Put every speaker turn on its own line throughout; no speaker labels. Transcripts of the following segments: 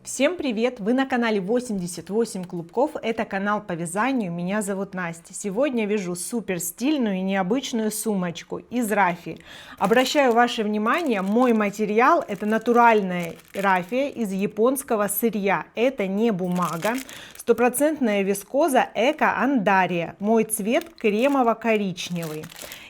Всем привет! Вы на канале 88 клубков. Это канал по вязанию. Меня зовут Настя. Сегодня вяжу супер стильную и необычную сумочку из рафии. Обращаю ваше внимание, мой материал это натуральная рафия из японского сырья. Это не бумага. Стопроцентная вискоза Эко Андария. Мой цвет кремово-коричневый.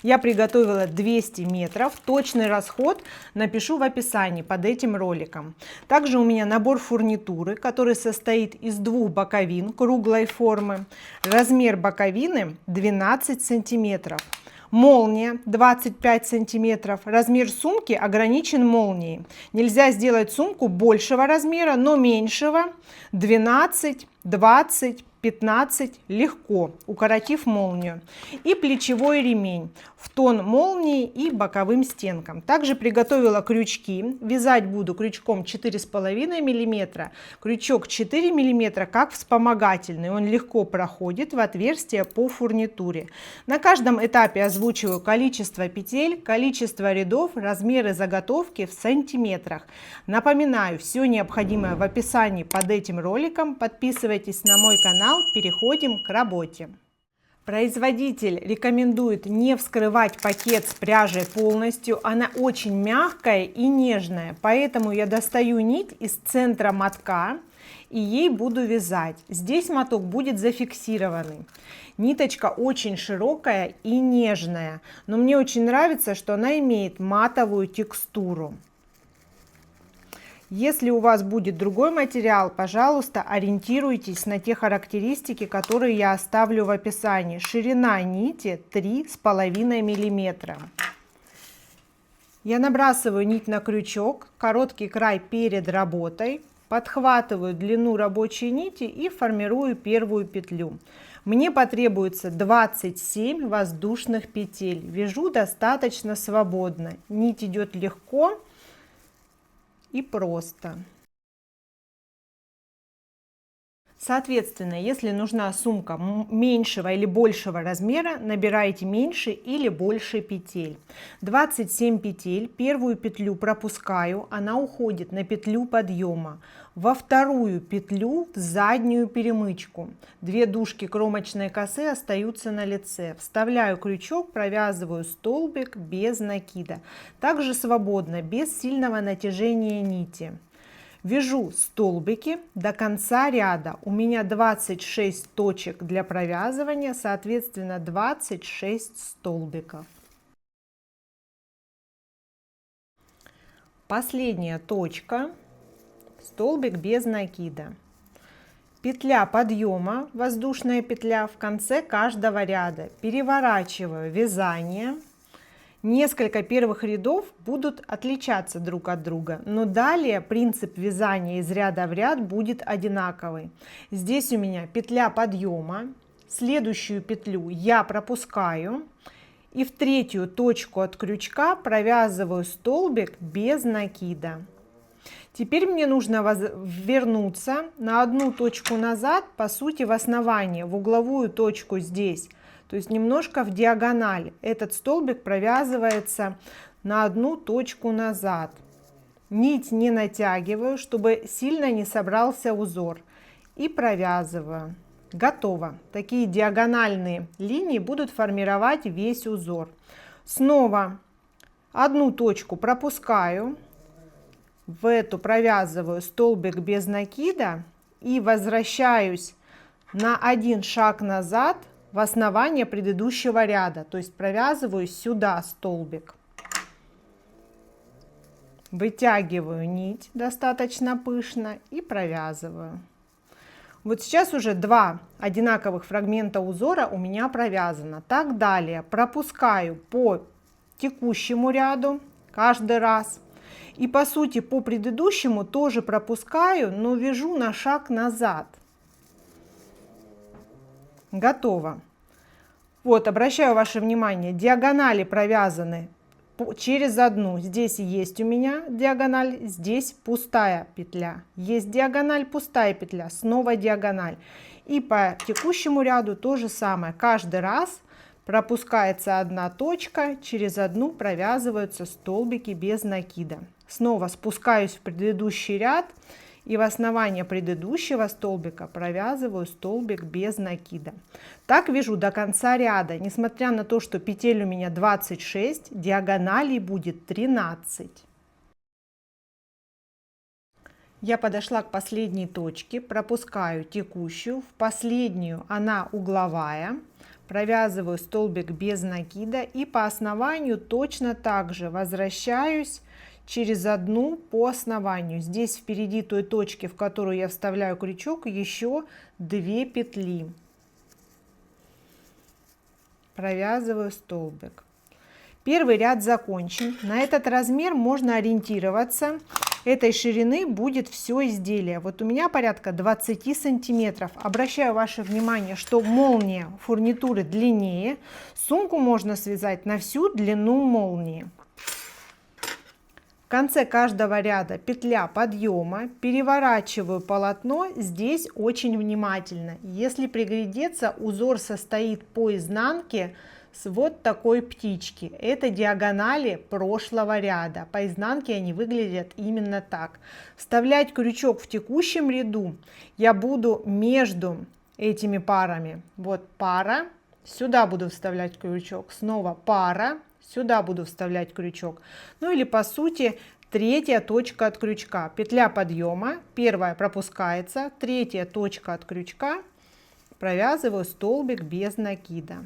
Я приготовила 200 метров. Точный расход напишу в описании под этим роликом. Также у меня набор фурнитуры, который состоит из двух боковин круглой формы. Размер боковины 12 сантиметров. Молния 25 сантиметров. Размер сумки ограничен молнией. Нельзя сделать сумку большего размера, но меньшего 12, 20, 15 легко, укоротив молнию. И плечевой ремень в тон молнии и боковым стенкам. Также приготовила крючки. Вязать буду крючком 4,5 мм. Крючок 4 мм как вспомогательный. Он легко проходит в отверстие по фурнитуре. На каждом этапе озвучиваю количество петель, количество рядов, размеры заготовки в сантиметрах. Напоминаю, все необходимое в описании под этим роликом. Подписывайтесь на мой канал. Переходим к работе. Производитель рекомендует не вскрывать пакет с пряжей полностью. Она очень мягкая и нежная, поэтому я достаю нить из центра мотка и ей буду вязать. Здесь моток будет зафиксированный. Ниточка очень широкая и нежная, но мне очень нравится, что она имеет матовую текстуру. Если у вас будет другой материал, пожалуйста, ориентируйтесь на те характеристики, которые я оставлю в описании. Ширина нити 3,5 мм. Я набрасываю нить на крючок, короткий край перед работой, подхватываю длину рабочей нити и формирую первую петлю. Мне потребуется 27 воздушных петель. Вяжу достаточно свободно. Нить идет легко и просто. Соответственно, если нужна сумка меньшего или большего размера, набирайте меньше или больше петель. 27 петель. Первую петлю пропускаю, она уходит на петлю подъема. Во вторую петлю в заднюю перемычку. Две дужки кромочной косы остаются на лице. Вставляю крючок, провязываю столбик без накида. Также свободно, без сильного натяжения нити. Вяжу столбики до конца ряда. У меня 26 точек для провязывания, соответственно 26 столбиков. Последняя точка. Столбик без накида. Петля подъема, воздушная петля в конце каждого ряда. Переворачиваю вязание. Несколько первых рядов будут отличаться друг от друга, но далее принцип вязания из ряда в ряд будет одинаковый. Здесь у меня петля подъема, следующую петлю я пропускаю и в третью точку от крючка провязываю столбик без накида. Теперь мне нужно вернуться на одну точку назад, по сути в основание, в угловую точку здесь. То есть немножко в диагональ. Этот столбик провязывается на одну точку назад. Нить не натягиваю, чтобы сильно не собрался узор. И провязываю. Готово. Такие диагональные линии будут формировать весь узор. Снова одну точку пропускаю. В эту провязываю столбик без накида и возвращаюсь на один шаг назад в основание предыдущего ряда, то есть провязываю сюда столбик, вытягиваю нить достаточно пышно и провязываю. Вот сейчас уже два одинаковых фрагмента узора у меня провязано. Так далее пропускаю по текущему ряду каждый раз и по сути по предыдущему тоже пропускаю, но вяжу на шаг назад. Готово. Вот, обращаю ваше внимание, диагонали провязаны через одну. Здесь есть у меня диагональ, здесь пустая петля. Есть диагональ, пустая петля, снова диагональ. И по текущему ряду то же самое. Каждый раз пропускается одна точка, через одну провязываются столбики без накида. Снова спускаюсь в предыдущий ряд и в основание предыдущего столбика провязываю столбик без накида. Так вяжу до конца ряда. Несмотря на то, что петель у меня 26, диагоналей будет 13. Я подошла к последней точке, пропускаю текущую, в последнюю она угловая, провязываю столбик без накида и по основанию точно так же возвращаюсь через одну по основанию. Здесь впереди той точки, в которую я вставляю крючок, еще 2 петли. Провязываю столбик. Первый ряд закончен. На этот размер можно ориентироваться. Этой ширины будет все изделие. Вот у меня порядка 20 сантиметров. Обращаю ваше внимание, что молния фурнитуры длиннее. Сумку можно связать на всю длину молнии. В конце каждого ряда петля подъема, переворачиваю полотно. Здесь очень внимательно. Если приглядеться, узор состоит по изнанке с вот такой птички. Это диагонали прошлого ряда. По изнанке они выглядят именно так. Вставлять крючок в текущем ряду я буду между этими парами. Вот пара, сюда буду вставлять крючок, снова пара, сюда буду вставлять крючок. Ну или по сути третья точка от крючка. Петля подъема, первая пропускается, третья точка от крючка, провязываю столбик без накида.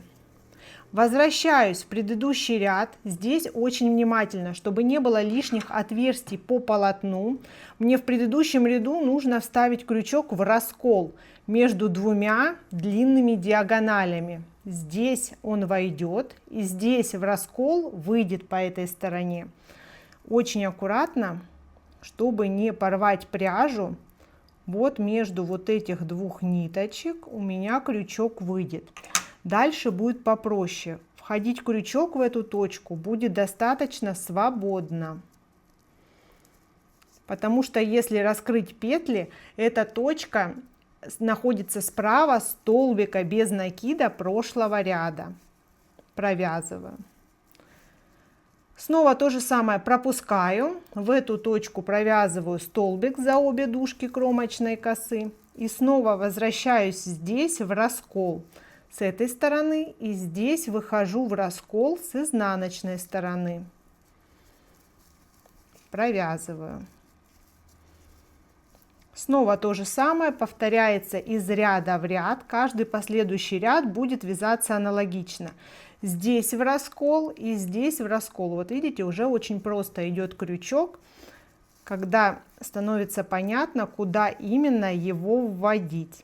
Возвращаюсь в предыдущий ряд. Здесь очень внимательно, чтобы не было лишних отверстий по полотну. Мне в предыдущем ряду нужно вставить крючок в раскол между двумя длинными диагоналями. Здесь он войдет, и здесь в раскол выйдет по этой стороне. Очень аккуратно, чтобы не порвать пряжу. Вот между вот этих двух ниточек у меня крючок выйдет. Дальше будет попроще. Входить крючок в эту точку будет достаточно свободно. Потому что если раскрыть петли, эта точка находится справа столбика без накида прошлого ряда. Провязываю. Снова то же самое пропускаю. В эту точку провязываю столбик за обе дужки кромочной косы. И снова возвращаюсь здесь в раскол с этой стороны, и здесь выхожу в раскол с изнаночной стороны. Провязываю. Снова то же самое повторяется из ряда в ряд. Каждый последующий ряд будет вязаться аналогично. Здесь в раскол и здесь в раскол. Вот видите, уже очень просто идет крючок, когда становится понятно, куда именно его вводить.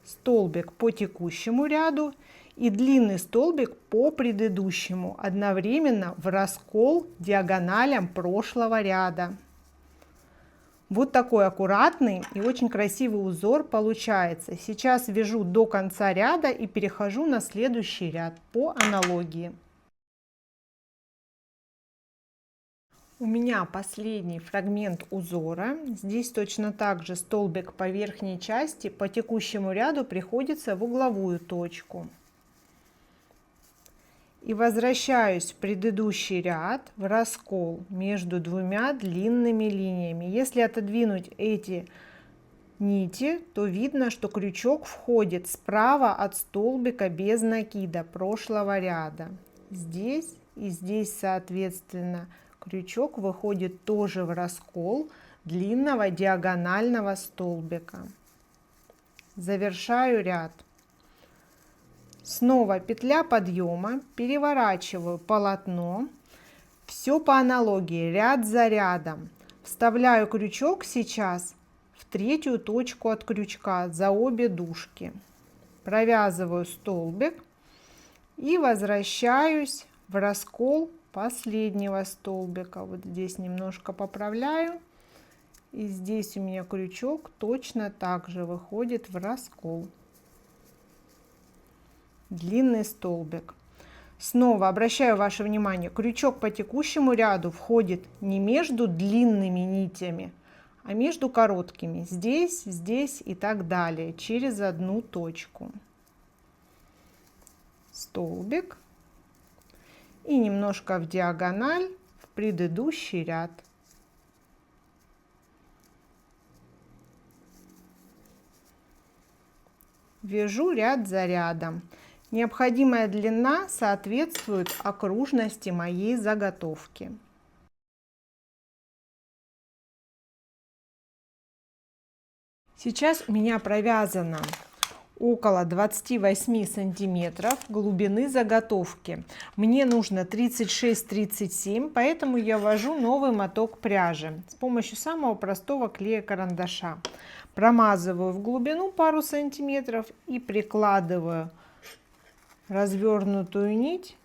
Столбик по текущему ряду и длинный столбик по предыдущему, одновременно в раскол диагоналям прошлого ряда. Вот такой аккуратный и очень красивый узор получается. Сейчас вяжу до конца ряда и перехожу на следующий ряд по аналогии. У меня последний фрагмент узора. Здесь точно так же столбик по верхней части по текущему ряду приходится в угловую точку. И возвращаюсь в предыдущий ряд в раскол между двумя длинными линиями. Если отодвинуть эти нити, то видно, что крючок входит справа от столбика без накида прошлого ряда. Здесь и здесь соответственно крючок выходит тоже в раскол длинного диагонального столбика. Завершаю ряд. Снова петля подъема, переворачиваю полотно, все по аналогии, ряд за рядом. Вставляю крючок сейчас в третью точку от крючка за обе дужки. Провязываю столбик и возвращаюсь в раскол последнего столбика. Вот здесь немножко поправляю. И здесь у меня крючок точно так же выходит в раскол. Длинный столбик. Снова обращаю ваше внимание, крючок по текущему ряду входит не между длинными нитями, а между короткими. Здесь, здесь и так далее, через одну точку. Столбик. И немножко в диагональ в предыдущий ряд. вяжу ряд за рядом. Необходимая длина соответствует окружности моей заготовки. Сейчас у меня провязано около 28 сантиметров глубины заготовки. Мне нужно 36-37, поэтому я ввожу новый моток пряжи с помощью самого простого клея карандаша. Промазываю в глубину пару сантиметров и прикладываю развернутую нить.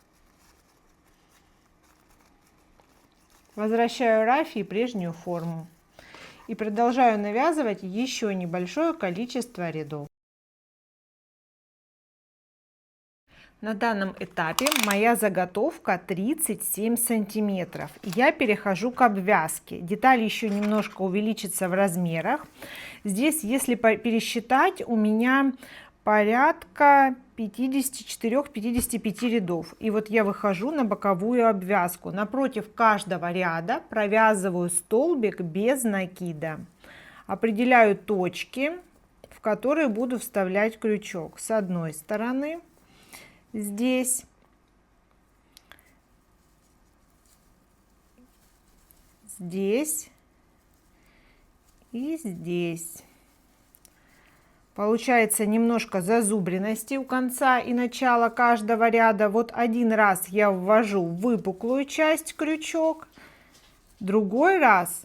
Возвращаю рафии прежнюю форму и продолжаю навязывать еще небольшое количество рядов. На данном этапе моя заготовка 37 сантиметров. Я перехожу к обвязке. Деталь еще немножко увеличится в размерах. Здесь, если пересчитать, у меня порядка 54-55 рядов. И вот я выхожу на боковую обвязку. Напротив каждого ряда провязываю столбик без накида. Определяю точки, в которые буду вставлять крючок. С одной стороны, здесь, здесь и здесь. Получается немножко зазубренности у конца и начала каждого ряда. Вот один раз я ввожу в выпуклую часть крючок, другой раз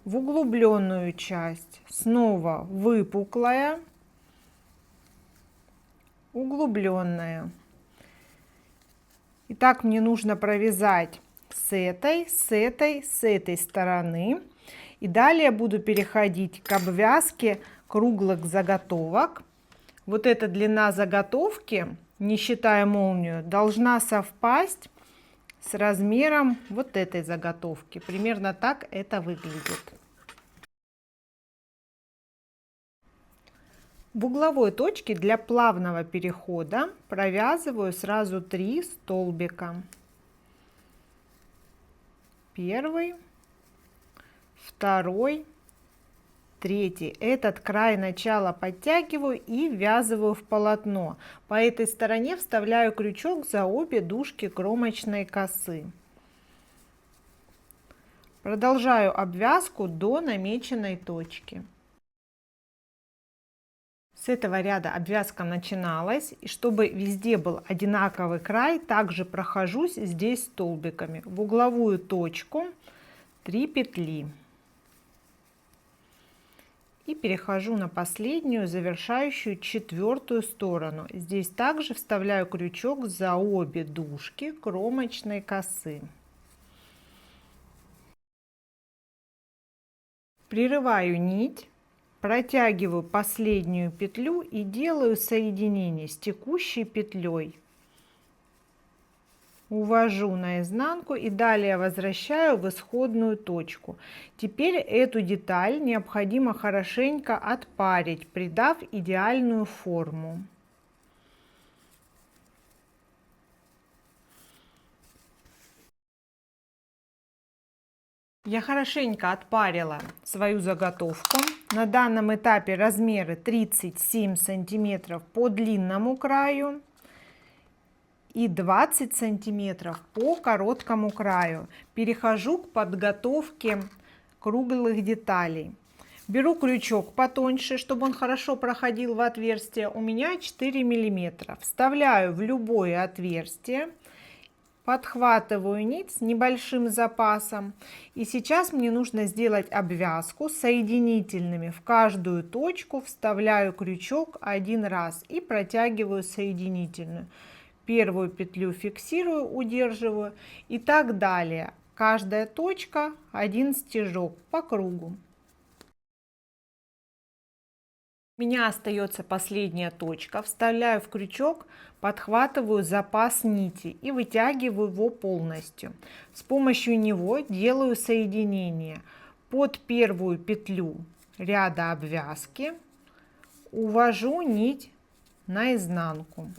в углубленную часть. Снова выпуклая, углубленная. И так мне нужно провязать с этой стороны. И далее буду переходить к обвязке круглых заготовок. Вот эта длина заготовки, не считая молнию, должна совпасть с размером вот этой заготовки. Примерно так это выглядит. В угловой точке для плавного перехода провязываю сразу 3 столбика. Первый, второй, третий. Этот край начала подтягиваю и ввязываю в полотно. По этой стороне вставляю крючок за обе дужки кромочной косы. Продолжаю обвязку до намеченной точки. С этого ряда обвязка начиналась, и чтобы везде был одинаковый край, также прохожусь здесь столбиками. В угловую точку 3 петли. И перехожу на последнюю, завершающую четвертую сторону. Здесь также вставляю крючок за обе дужки кромочной косы. Прерываю нить, протягиваю последнюю петлю и делаю соединение с текущей петлей. Увожу наизнанку и далее возвращаю в исходную точку. Теперь эту деталь необходимо хорошенько отпарить, придав идеальную форму. Я хорошенько отпарила свою заготовку. На данном этапе размеры 37 сантиметров по длинному краю и 20 сантиметров по короткому краю. Перехожу к подготовке круглых деталей. Беру крючок потоньше, чтобы он хорошо проходил в отверстие. У меня 4 миллиметра. Вставляю в любое отверстие, подхватываю нить с небольшим запасом. И сейчас мне нужно сделать обвязку соединительными. В каждую точку вставляю крючок один раз и протягиваю соединительную. Первую петлю фиксирую, удерживаю и так далее. Каждая точка один стежок по кругу. У меня остается последняя точка. Вставляю в крючок, подхватываю запас нити и вытягиваю его полностью. С помощью него делаю соединение под первую петлю ряда обвязки, увожу нить наизнанку,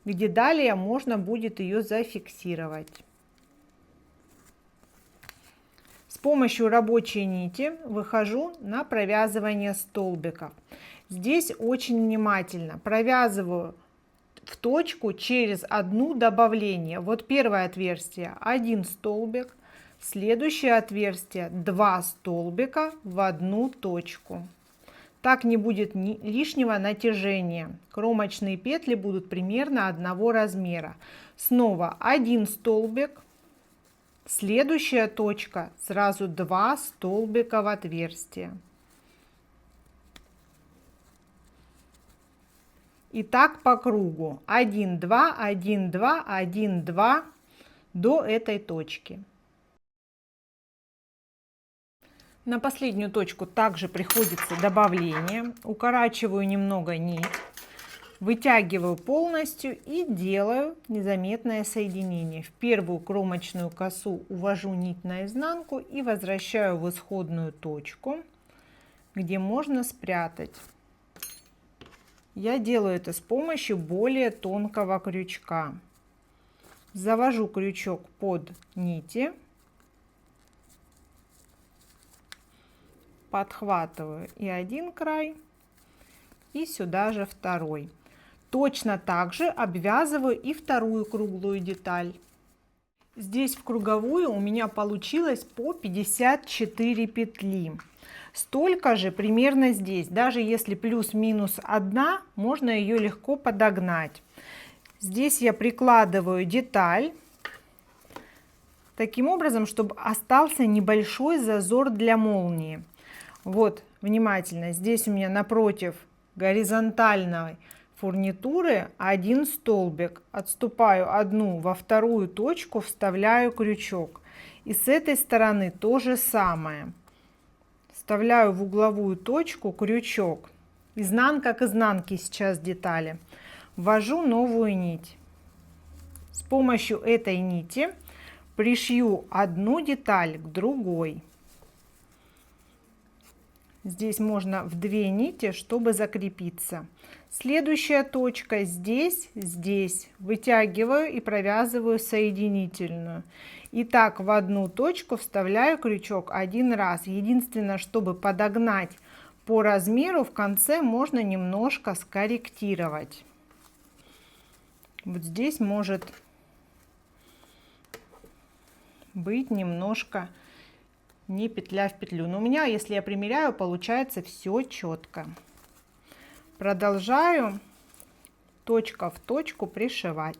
где далее можно будет ее зафиксировать. С помощью рабочей нити выхожу на провязывание столбиков. Здесь очень внимательно провязываю в точку через одну добавление. Вот первое отверстие 1 столбик, следующее отверстие 2 столбика в одну точку. Так не будет лишнего натяжения. Кромочные петли будут примерно одного размера. Снова 1 столбик, следующая точка, сразу 2 столбика в отверстие. И так по кругу 1 2 1 2 1 2 до этой точки. На последнюю точку также приходится добавление. Укорачиваю немного нить, вытягиваю полностью и делаю незаметное соединение. В первую кромочную косу увожу нить наизнанку и возвращаю в исходную точку, где можно спрятать. Я делаю это с помощью более тонкого крючка. Завожу крючок под нити, подхватываю и один край, и сюда же второй. Точно так же обвязываю и вторую круглую деталь. Здесь в круговую у меня получилось по 54 петли. Столько же примерно здесь. Даже если плюс-минус одна, можно ее легко подогнать. Здесь я прикладываю деталь таким образом, чтобы остался небольшой зазор для молнии. Вот, внимательно, здесь у меня напротив горизонтальной фурнитуры 1 столбик. Отступаю одну во вторую точку, вставляю крючок. И с этой стороны то же самое. Вставляю в угловую точку крючок. Изнанка к изнанке сейчас детали. Ввожу новую нить. С помощью этой нити пришью одну деталь к другой. Здесь можно в 2 нити, чтобы закрепиться. Следующая точка здесь, здесь. Вытягиваю и провязываю соединительную. И так в одну точку вставляю крючок один раз. Единственное, чтобы подогнать по размеру, в конце можно немножко скорректировать. Вот здесь может быть немножко не петля в петлю. Но у меня, если я примеряю, получается все четко. Продолжаю точка в точку пришивать.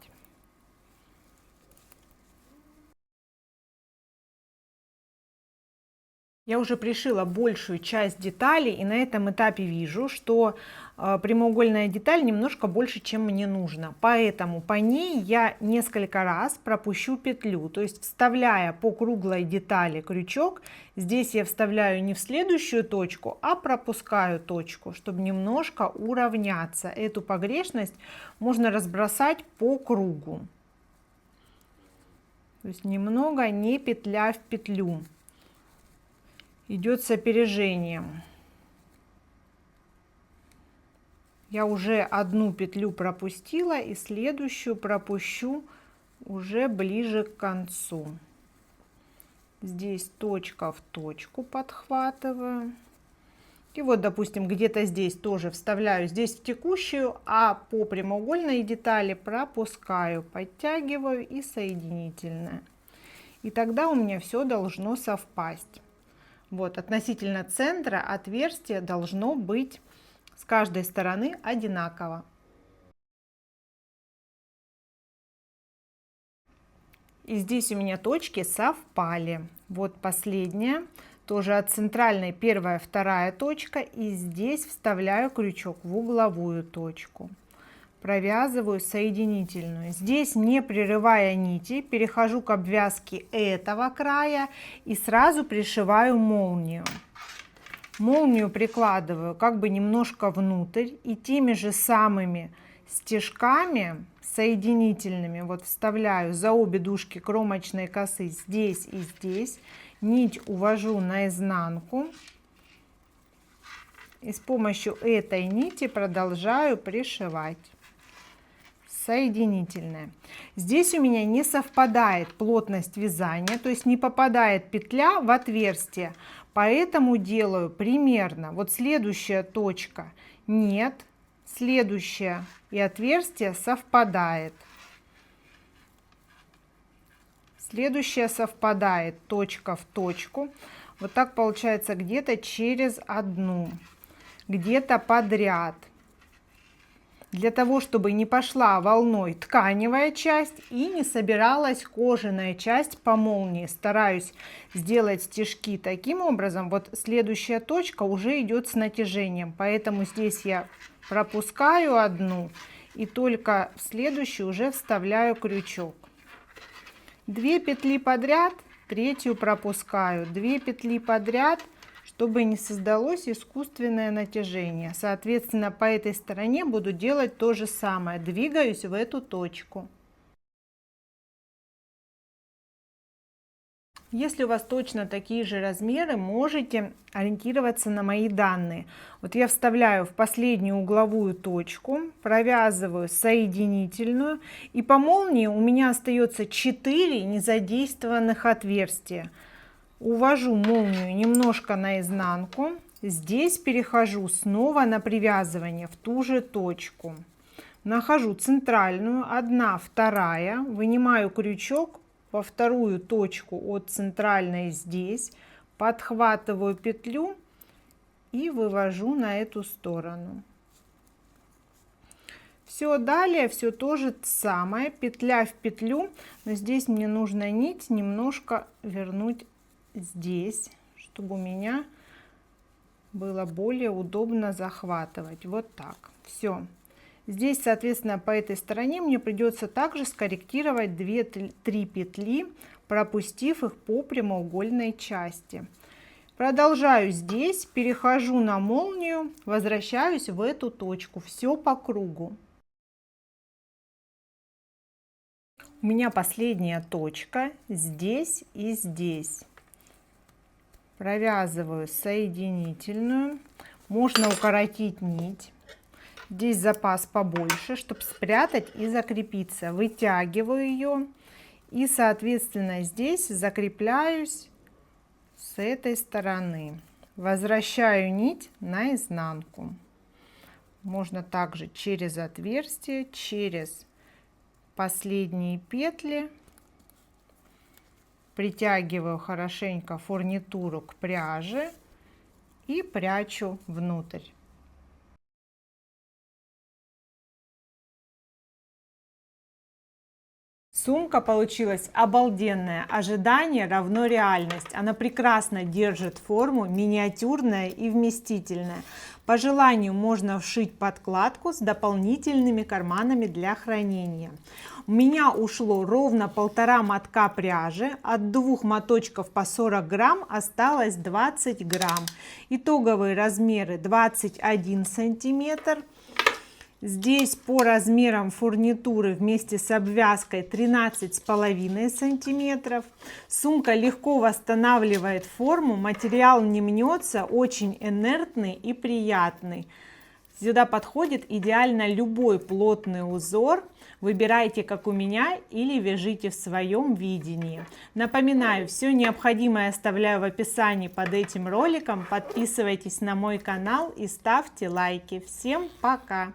Я уже пришила большую часть деталей, и на этом этапе вижу, что прямоугольная деталь немножко больше, чем мне нужно. Поэтому по ней я несколько раз пропущу петлю. То есть, вставляя по круглой детали крючок, здесь я вставляю не в следующую точку, а пропускаю точку, чтобы немножко уравняться. Эту погрешность можно разбросать по кругу. То есть немного не петля в петлю. Идет с опережением. Я уже одну петлю пропустила и следующую пропущу уже ближе к концу. Здесь точка в точку подхватываю. И вот, допустим, где-то здесь тоже вставляю здесь в текущую, а по прямоугольной детали пропускаю, подтягиваю и соединительное. И тогда у меня все должно совпасть. Вот, относительно центра отверстие должно быть с каждой стороны одинаково. И здесь у меня точки совпали. Вот последняя, тоже от центральной первая, вторая точка. И здесь вставляю крючок в угловую точку. Провязываю соединительную. Здесь, не прерывая нити, перехожу к обвязке этого края и сразу пришиваю молнию. Молнию прикладываю как бы немножко внутрь и теми же самыми стежками соединительными вот вставляю за обе дужки кромочной косы здесь и здесь. Нить увожу наизнанку. И с помощью этой нити продолжаю пришивать. Соединительная. Здесь у меня не совпадает плотность вязания, то есть не попадает петля в отверстие, Поэтому делаю примерно вот следующая точка нет, следующая и отверстие совпадает. Следующая совпадает точка в точку. Вот так получается где-то через одну, где-то подряд. Для того, чтобы не пошла волной тканевая часть и не собиралась кожаная часть по молнии, стараюсь сделать стежки таким образом. Вот следующая точка уже идет с натяжением, поэтому здесь я пропускаю одну и только в следующую уже вставляю крючок. 2 петли подряд, третью пропускаю, 2 петли подряд, чтобы не создалось искусственное натяжение. Соответственно, по этой стороне буду делать то же самое, двигаюсь в эту точку. Если у вас точно такие же размеры, можете ориентироваться на мои данные. Вот я вставляю в последнюю угловую точку, провязываю соединительную, и по молнии у меня остается 4 незадействованных отверстия. Увожу молнию немножко наизнанку, здесь перехожу снова на привязывание в ту же точку. Нахожу центральную, 1, 2, вынимаю крючок, во вторую точку от центральной здесь, подхватываю петлю и вывожу на эту сторону. Все далее, все то же самое, петля в петлю, но здесь мне нужно нить немножко вернуть здесь, чтобы у меня было более удобно захватывать. Вот так. Все. Здесь, соответственно, по этой стороне мне придется также скорректировать 2-3 петли, пропустив их по прямоугольной части. Продолжаю здесь, перехожу на молнию, возвращаюсь в эту точку. Все по кругу. У меня последняя точка здесь и здесь. Провязываю соединительную. Можно укоротить нить. Здесь запас побольше, чтобы спрятать и закрепиться. Вытягиваю ее и, соответственно, здесь закрепляюсь с этой стороны. Возвращаю нить наизнанку. Можно также через отверстие, через последние петли. Притягиваю хорошенько фурнитуру к пряже и прячу внутрь. Сумка получилась обалденная, ожидание равно реальность. Она прекрасно держит форму, миниатюрная и вместительная. По желанию можно вшить подкладку с дополнительными карманами для хранения. У меня ушло ровно 1,5 мотка пряжи, от 2 моточков по 40 грамм осталось 20 грамм. Итоговые размеры 21 сантиметр. Здесь по размерам фурнитуры вместе с обвязкой 13,5 сантиметров. Сумка легко восстанавливает форму, материал не мнется, очень инертный и приятный. Сюда подходит идеально любой плотный узор. Выбирайте, как у меня, или вяжите в своем видении. Напоминаю, все необходимое оставляю в описании под этим роликом. Подписывайтесь на мой канал и ставьте лайки. Всем пока!